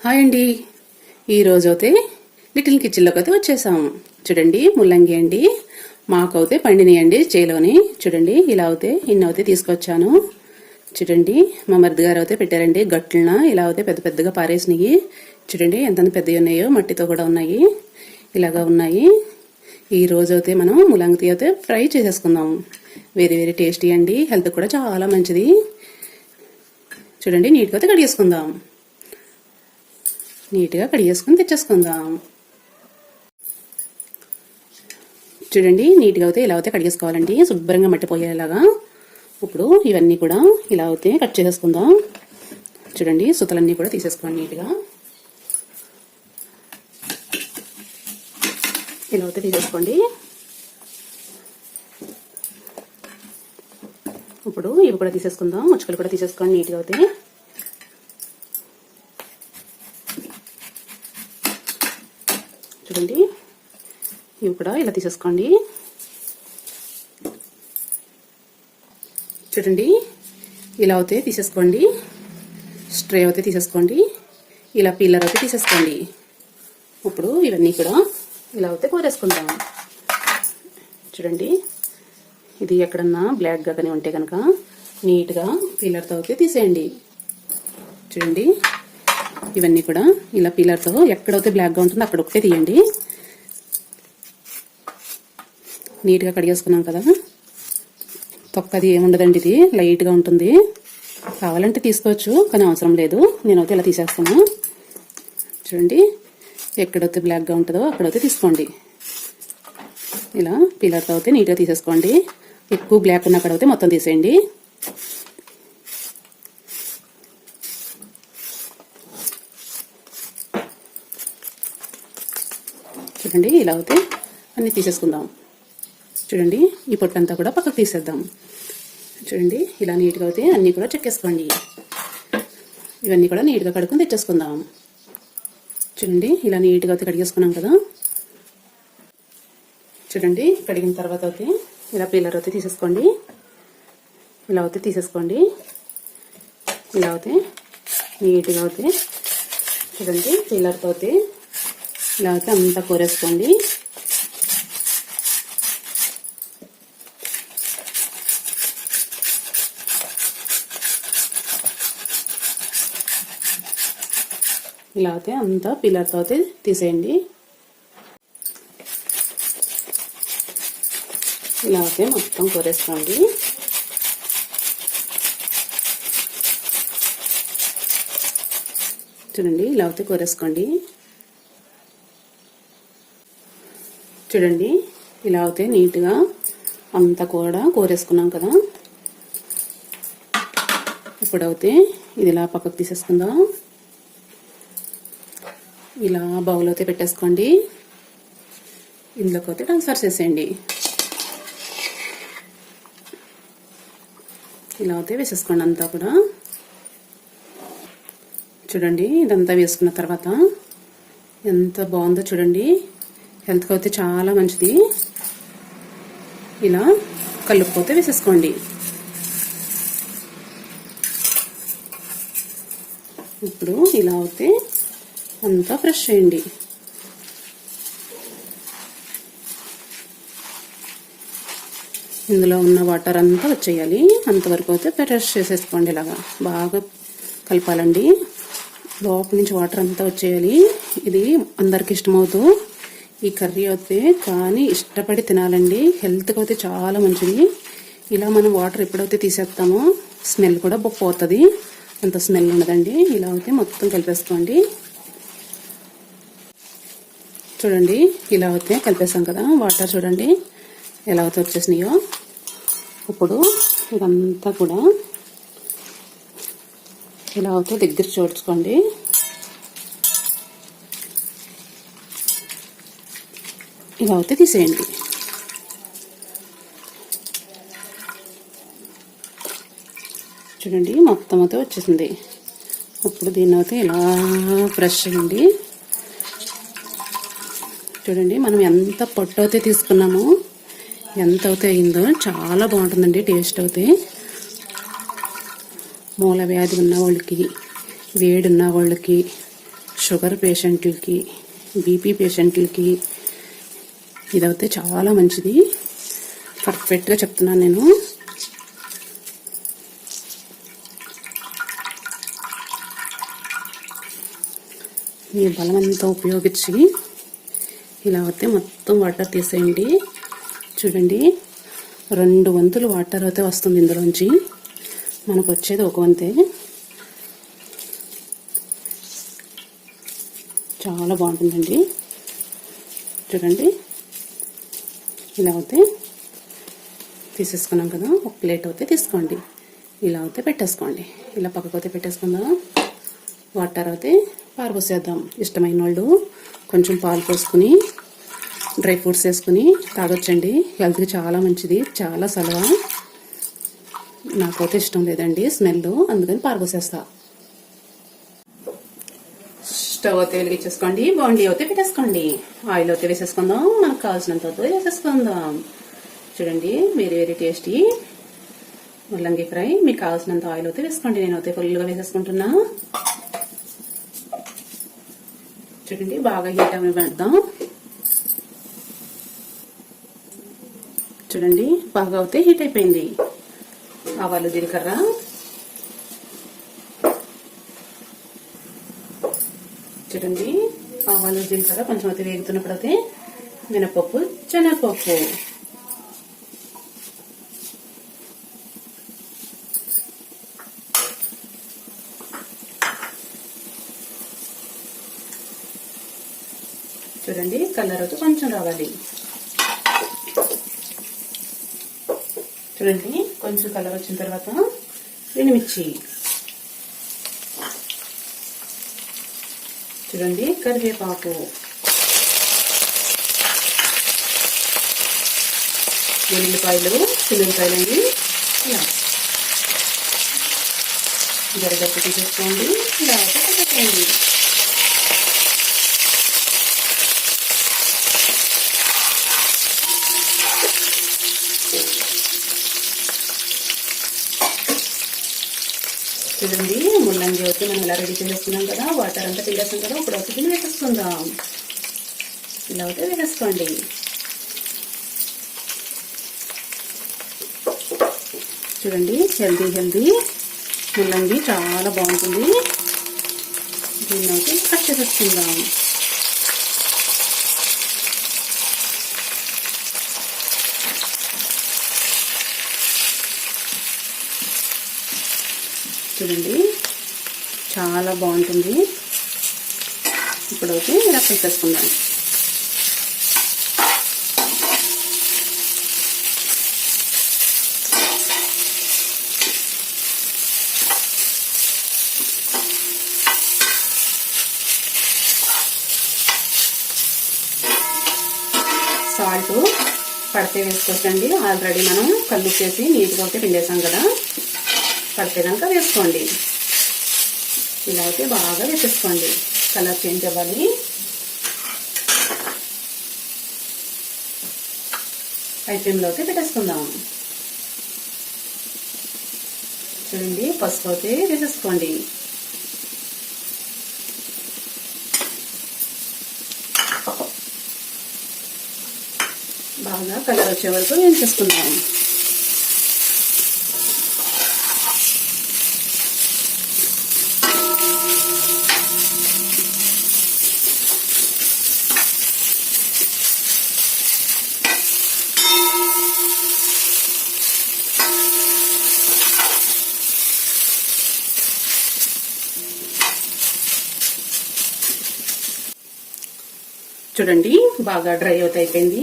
Hi అండి. ఈరోజు అయితే లిటిల్ కిచెన్లోకి అయితే వచ్చేసాము. చూడండి, ముల్లంగి అండి. మాకైతే పండినాయండి చేలోని. చూడండి, ఇలా అయితే ఇన్ని అయితే తీసుకొచ్చాను. చూడండి, మా మరిది గారు అయితే పెట్టారండి గట్లన. ఇలా అయితే పెద్ద పెద్దగా పారేసినాయి. చూడండి ఎంత పెద్దవి ఉన్నాయో, మట్టితో కూడా ఉన్నాయి. ఇలాగా ఉన్నాయి. ఈ రోజు అయితే మనం ముల్లంగి అయితే ఫ్రై చేసేసుకుందాం. వెరీ వెరీ టేస్టీ అండి. హెల్త్ కూడా చాలా మంచిది. చూడండి, నీట్గా అయితే కడిగేసుకుందాం. నీట్గా కడిగేసుకుని తెచ్చేసుకుందాం. చూడండి, నీట్గా అయితే ఇలా అయితే కడిగేసుకోవాలండి, శుభ్రంగా మట్టిపోయేలాగా. ఇప్పుడు ఇవన్నీ కూడా ఇలా అయితే కట్ చేసేసుకుందాం. చూడండి, సుతలన్నీ కూడా తీసేసుకోండి నీట్గా. ఇలా అయితే తీసేసుకోండి. ఇప్పుడు ఇవి కూడా తీసేసుకుందాం. ముచ్చుకలు కూడా తీసేసుకోండి నీట్గా అయితే. చూడండి, ఇవి కూడా ఇలా తీసేసుకోండి. చూడండి, ఇలా అయితే తీసేసుకోండి. స్ట్రే అయితే తీసేసుకోండి. ఇలా పీలర్ అయితే తీసేసుకోండి. ఇప్పుడు ఇవన్నీ కూడా ఇలా అయితే కోరేసుకుందాం. చూడండి, ఇది ఎక్కడన్నా బ్లాక్గా కానీ ఉంటే కనుక నీట్గా పీలర్తో అయితే తీసేయండి. చూడండి, ఇవన్నీ కూడా ఇలా పీలర్తో ఎక్కడైతే బ్లాక్గా ఉంటుందో అక్కడ ఒకటే తీయండి. నీట్గా కడిగేసుకున్నాం కదా. తొక్కది ఏముండదండి, ఇది లైట్గా ఉంటుంది. కావాలంటే తీసుకోవచ్చు, కానీ అవసరం లేదు. నేనైతే ఇలా తీసేస్తాను. చూడండి, ఎక్కడైతే బ్లాక్గా ఉంటుందో అక్కడైతే తీసుకోండి. ఇలా పీలర్తో అయితే నీట్గా తీసేసుకోండి. ఎక్కువ బ్లాక్ ఉన్న అక్కడైతే మొత్తం తీసేయండి. చూడండి, ఇలా అయితే అన్నీ తీసేసుకుందాం. చూడండి, ఈ పొట్టంతా కూడా పక్కకు తీసేద్దాం. చూడండి, ఇలా నీట్గా అయితే అన్నీ కూడా చెక్కేసుకోండి. ఇవన్నీ కూడా నీట్గా కడుక్కొని తెచ్చేసుకుందాం. చూడండి, ఇలా నీట్గా అయితే కడిగేసుకున్నాం కదా. చూడండి, కడిగిన తర్వాత అయితే ఇలా పీలర్ అయితే తీసేసుకోండి. ఇలా అయితే తీసేసుకోండి. ఇలా అయితే నీట్గా అయితే చూడండి, పీలర్తో అయితే ఇలా అయితే అంతా కోరేసుకోండి. ఇలా అయితే అంతా పీలర్తో అయితే తీసేయండి. ఇలా అయితే మొత్తం కోరేసుకోండి. చూడండి, ఇలా అయితే కోరేసుకోండి. చూడండి, ఇలా అయితే నీట్గా అంతా కూడా కోరేసుకున్నాం కదా. ఇప్పుడైతే ఇది ఇలా పక్కకు తీసేసుకుందాం. ఇలా బౌల్ అయితే పెట్టేసుకోండి. ఇందులోకి అయితే ట్రాన్స్ఫర్ చేసేయండి. ఇలా అయితే వేసేసుకోండి అంతా కూడా. చూడండి, ఇదంతా వేసుకున్న తర్వాత ఎంత బాగుందో చూడండి. హెల్త్కి అయితే చాలా మంచిది. ఇలా కలుపుకోతే వేసేసుకోండి. ఇప్పుడు ఇలా అయితే అంతా ఫ్రెష్ చేయండి. ఇందులో ఉన్న వాటర్ అంతా వచ్చేయాలి. అంతవరకు అయితే ఫ్రెష్ చేసేసుకోండి. ఇలాగా బాగా కలపాలండి. లోపల నుంచి వాటర్ అంతా వచ్చేయాలి. ఇది అందరికి ఇష్టమవుతూ ఈ కర్రీ అయితే కానీ ఇష్టపడి తినాలండి. హెల్త్కి అయితే చాలా మంచిది. ఇలా మనం వాటర్ ఎప్పుడైతే తీసేస్తామో స్మెల్ కూడా పోతుంది. అంత స్మెల్ ఉండదండి. ఇలా అయితే మొత్తం కలిపేసుకోండి. చూడండి, ఇలా అయితే కలిపేసాం కదా. వాటర్ చూడండి ఎలా అయితే వచ్చేసినాయో. ఇప్పుడు ఇదంతా కూడా ఇలా అయితే దగ్గర చూడ్చుకోండి. ఇలా అయితే తీసేయండి. చూడండి, మొత్తం అయితే వచ్చేసింది. ఇప్పుడు దీన్ని అయితే ఇలా ఫ్రెష్ చేయండి. చూడండి, మనం ఎంత పొట్టు అయితే తీసుకున్నామో, ఎంత అయితే అయిందో చాలా బాగుంటుందండి టేస్ట్ అయితే. మూల వ్యాధి ఉన్న వాళ్ళకి, వేడి ఉన్న వాళ్ళకి, షుగర్ పేషెంట్లకి, బీపీ పేషెంట్లకి ఇదైతే చాలా మంచిది. పర్ఫెక్ట్గా చెప్తున్నాను నేను. ఈ బలమంతా ఉపయోగించి ఇలా అయితే మొత్తం వాటర్ తీసేయండి. చూడండి, 2 వంతులు వాటర్ అయితే వస్తుంది ఇందులోంచి. మనకు వచ్చేది 1 వంతే. చాలా బాగుంటుందండి. చూడండి, ఇలా అయితే తీసేసుకున్నాం కదా. ఒక ప్లేట్ అయితే తీసుకోండి. ఇలా అయితే పెట్టేసుకోండి. ఇలా పక్కకు అయితే పెట్టేసుకుందాం. వాటర్ అయితే పారబోసేద్దాం. ఇష్టమైన వాళ్ళు కొంచెం పాలు పోసుకుని డ్రై ఫ్రూట్స్ వేసుకుని తాగొచ్చండి. హెల్త్కి చాలా మంచిది, చాలా సలవా. నాకైతే ఇష్టం లేదండి స్మెల్, అందుకని పారబోసేస్తా. స్టవ్ అయితే వెలిగించేసుకోండి. బాండీ అయితే పెట్టేసుకోండి. ఆయిల్ అయితే వేసేసుకుందాం. మనకు కావాల్సినంత అయితే వేసేసుకుందాం. చూడండి, వెరీ వెరీ టేస్టీ ముల్లంగి ఫ్రై. మీకు కావాల్సినంత ఆయిల్ అయితే వేసుకోండి. నేనైతే ఫుల్గా వేసేసుకుంటున్నా. చూడండి, బాగా హీట్ అవి పెడదాం. చూడండి, బాగా అయితే హీట్ అయిపోయింది. ఆవాలు, జీలకర్ర, చూడండి ఆవాలు జీలకర్ర కొంచెం అయితే వేగుతున్నప్పుడు అయితే మినపప్పు, శనగపప్పు, చూడండి కలర్ అయితే కొంచెం రావాలి. చూడండి, కొంచెం కలర్ వచ్చిన తర్వాత ఎండుమిర్చి, చూడండి కరివేపాకు, వెల్లుల్లిపాయలు, చిల్లుల్లిపాయలు అండి. ఇలా గరిగట్టు తీసేసుకోండి. ఇలా పెట్టండి. చూడండి, ముల్లంగి అయితే మనం ఇలా రెడీ చేసేసుకున్నాం కదా. వాటర్ అంతా తీసేస్తాం కదా. ఇప్పుడు ఒకటి వేసేసుకుందాం. ఇలా అయితే వేసేసుకోండి. చూడండి, హెల్దీ హెల్దీ ముల్లంగి చాలా బాగుంటుంది. దీన్ని అయితే కట్ చేసేసుకుందాం. చూడండి, చాలా బాగుంటుంది. ఇప్పుడైతే ఇలా పెట్టేసుకుందాం. సాల్ట్ పడితే వేసుకోవచ్చండి. ఆల్రెడీ మనం కళ్ళు చేసి నీట్గా అయితే పిండేసాం కదా. పడితేదాకా వేసుకోండి. ఇలా అయితే బాగా వేసేసుకోండి. కలర్ చేంజ్ అవ్వాలి. హై ఫ్లేమ్లో అయితే పెట్టేసుకుందాం. చూడండి, పసుపు అయితే వేసేసుకోండి. బాగా కలర్ వచ్చే వరకు వేయించేసుకుందాం. చూడండి, బాగా డ్రై అవుట్ అయిపోయింది.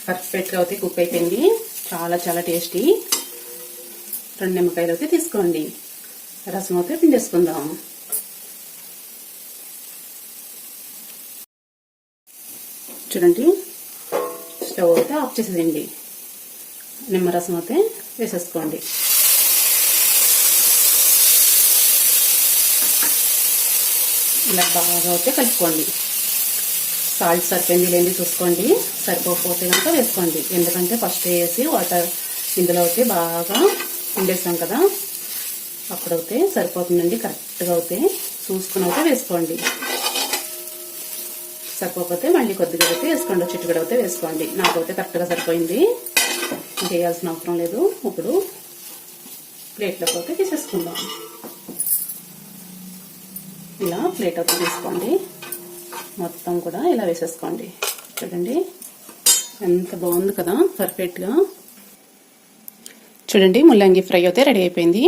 పర్ఫెక్ట్గా అయితే కుక్ అయిపోయింది. చాలా చాలా టేస్టీ. 2 నిమ్మకాయలు అయితే తీసుకోండి. రసం అయితే పిండేసుకుందాం. చూడండి, స్టవ్ అయితే ఆఫ్ చేసేదండి. నిమ్మరసం అయితే వేసేసుకోండి. ఇలా బాగా అయితే కలుపుకోండి. సాల్ట్ సరిపోయింది లేని చూసుకోండి. సరిపోకపోతే కనుక వేసుకోండి. ఎందుకంటే ఫస్ట్ వేసి వాటర్ ఇందులో అయితే బాగా పిండేసాం కదా. అప్పుడైతే సరిపోతుందండి. కరెక్ట్గా అయితే చూసుకుని అయితే వేసుకోండి. సరిపోతే మళ్ళీ కొద్దిగా అయితే వేసుకోండి, చిట్టుగడ అయితే వేసుకోండి. నాకైతే కరెక్ట్గా సరిపోయింది, వేయాల్సిన అవసరం లేదు. ఇప్పుడు ప్లేట్లోకి అయితే తీసేసుకుందాం. ఇలా ప్లేట్ అయితే తీసుకోండి, మొత్తం కూడా ఇలా వేసేసుకోండి. చూడండి ఎంత బాగుంది కదా, పర్ఫెక్ట్గా. చూడండి ముల్లంగి ఫ్రై అయితే రెడీ అయిపోయింది.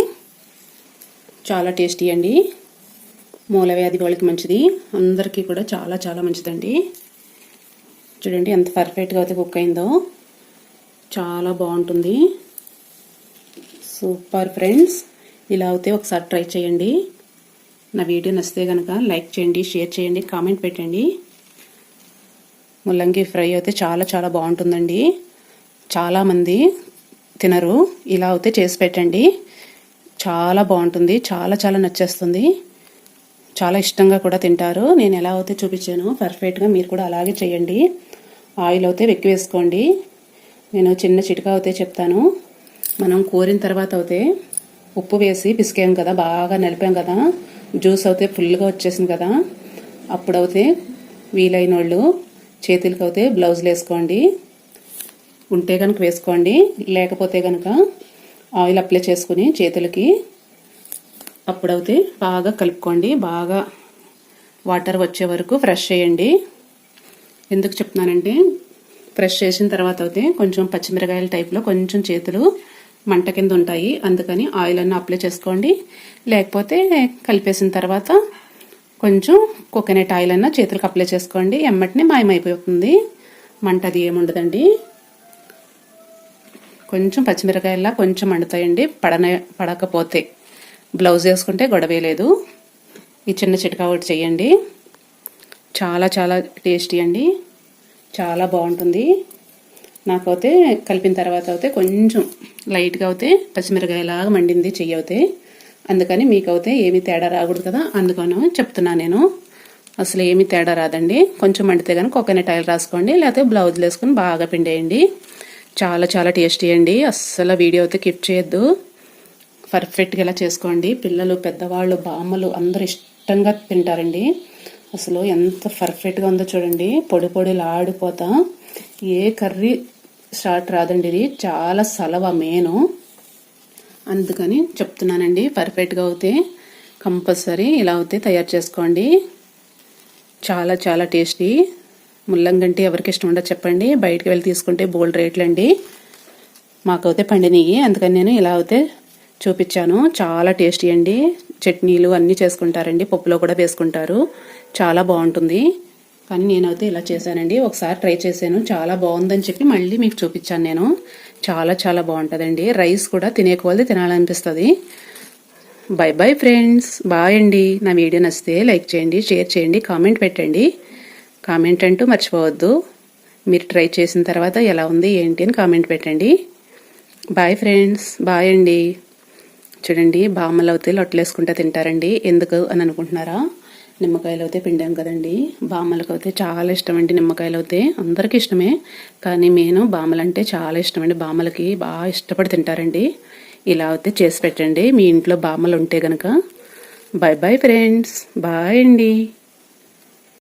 చాలా టేస్టీ అండి, మూలవ్యాధి వాళ్ళకి మంచిది, అందరికీ కూడా చాలా చాలా మంచిదండి. చూడండి ఎంత పర్ఫెక్ట్గా అయితే కుక్ అయిందో, చాలా బాగుంటుంది. సూపర్ ఫ్రెండ్స్, ఇలా అయితే ఒకసారి ట్రై చేయండి. నా వీడియో నచ్చితే కనుక లైక్ చేయండి, షేర్ చేయండి, కామెంట్ పెట్టండి. ముల్లంగి ఫ్రై అయితే చాలా చాలా బాగుంటుందండి, చాలామంది తినరు. ఇలా అయితే చేసి పెట్టండి, చాలా బాగుంటుంది, చాలా చాలా నచ్చేస్తుంది, చాలా ఇష్టంగా కూడా తింటారు. నేను ఎలా అయితే చూపించాను పర్ఫెక్ట్గా మీరు కూడా అలాగే చేయండి. ఆయిల్ అయితే ఎక్కువ వేసుకోండి. నేను చిన్న చిటికా అయితే చెప్తాను. మనం కోరిన తర్వాత అయితే ఉప్పు వేసి పిసికాం కదా, బాగా నలిపాం కదా, జ్యూస్ అయితే ఫుల్గా వచ్చేసింది కదా, అప్పుడైతే వీలైన వాళ్ళు చేతులకి అయితే బ్లౌజులు వేసుకోండి. ఉంటే కనుక వేసుకోండి, లేకపోతే కనుక ఆయిల్ అప్లై చేసుకుని చేతులకి అప్పుడైతే బాగా కలుపుకోండి. బాగా వాటర్ వచ్చే వరకు ఫ్రెష్ చేయండి. ఎందుకు చెప్తున్నానంటే ఫ్రెష్ చేసిన తర్వాత అయితే కొంచెం పచ్చిమిరకాయల టైప్లో కొంచెం చేతులు మంట కింద ఉంటాయి, అందుకని ఆయిల్ అన్న అప్లై చేసుకోండి. లేకపోతే కలిపేసిన తర్వాత కొంచెం కోకోనట్ ఆయిల్ అన్న చేతులకు అప్లై చేసుకోండి, ఎమ్మటినే మాయమైపోతుంది, మంట అది ఏముండదండి. కొంచెం పచ్చిమిరకాయల్లా కొంచెం మండుతాయండి, పడకపోతే. బ్లౌజ్ వేసుకుంటే గొడవే లేదు. ఈ చిన్న చిట్కా ఒకటి చేయండి, చాలా చాలా టేస్టీ అండి, చాలా బాగుంటుంది. నాకైతే కలిపిన తర్వాత అయితే కొంచెం లైట్గా అయితే పచ్చిమిరకాయలాగా మండింది చెయ్యి అయితే, అందుకని మీకైతే ఏమీ తేడా రాకూడదు కదా, అందుకని చెప్తున్నాను నేను. అసలు ఏమీ తేడా రాదండి. కొంచెం మండితే కనుక కోకోనట్ ఆయిల్ రాసుకోండి, లేకపోతే బ్లౌజ్లు వేసుకుని బాగా పిండేయండి. చాలా చాలా టేస్టీ అండి, అస్సలు వీడియో అయితే కిప్ చేయొద్దు, పర్ఫెక్ట్గా ఇలా చేసుకోండి. పిల్లలు, పెద్దవాళ్ళు, బామ్మలు అందరూ ఇష్టంగా తింటారండి. అసలు ఎంత పర్ఫెక్ట్గా ఉందో చూడండి, పొడి పొడిలాడిపోతా. ఏ కర్రీ స్టార్ట్ రాదండి, ఇది చాలా సలవ మేను, అందుకని చెప్తున్నానండి. పర్ఫెక్ట్గా అవుతే కంపల్సరీ ఇలా అవుతే తయారు చేసుకోండి. చాలా చాలా టేస్టీ. ముల్లంగంటే ఎవరికి ఇష్టం ఉండదు చెప్పండి, బయటికి వెళ్ళి తీసుకుంటే బోల్డ్ రేట్లు అండి. మాకైతే పండినవి, అందుకని నేను ఇలా అయితే చూపించాను. చాలా టేస్టీ అండి, చట్నీలు అన్నీ చేసుకుంటారండి, పప్పులో కూడా వేసుకుంటారు, చాలా బాగుంటుంది. కానీ నేనైతే ఇలా చేశానండి, ఒకసారి ట్రై చేశాను, చాలా బాగుందని చెప్పి మళ్ళీ మీకు చూపించాను నేను. చాలా చాలా బాగుంటుందండి, రైస్ కూడా తినే కొలది తినాలనిపిస్తుంది. బై బై ఫ్రెండ్స్, బాయ్ అండి. నా వీడియో నచ్చితే లైక్ చేయండి, షేర్ చేయండి, కామెంట్ పెట్టండి. కామెంట్ అంటూ మర్చిపోవద్దు. మీరు ట్రై చేసిన తర్వాత ఎలా ఉంది ఏంటి అని కామెంట్ పెట్టండి. బాయ్ ఫ్రెండ్స్, బాయ్ అండి. చూడండి బామ్మలు అయితే లొట్టలు వేసుకుంటే తింటారండి, ఎందుకు అని అనుకుంటున్నారా? నిమ్మకాయలు అయితే పిండాం కదండి, బామ్మలకు అయితే చాలా ఇష్టం అండి. నిమ్మకాయలు అయితే అందరికీ ఇష్టమే, కానీ నేను బామ్మలంటే చాలా ఇష్టం అండి, బామ్మలకి బాగా ఇష్టపడి తింటారండి. ఇలా అయితే చేసి పెట్టండి మీ ఇంట్లో బామ్మలు ఉంటే గనక. బై బై ఫ్రెండ్స్, బాయ్ అండి.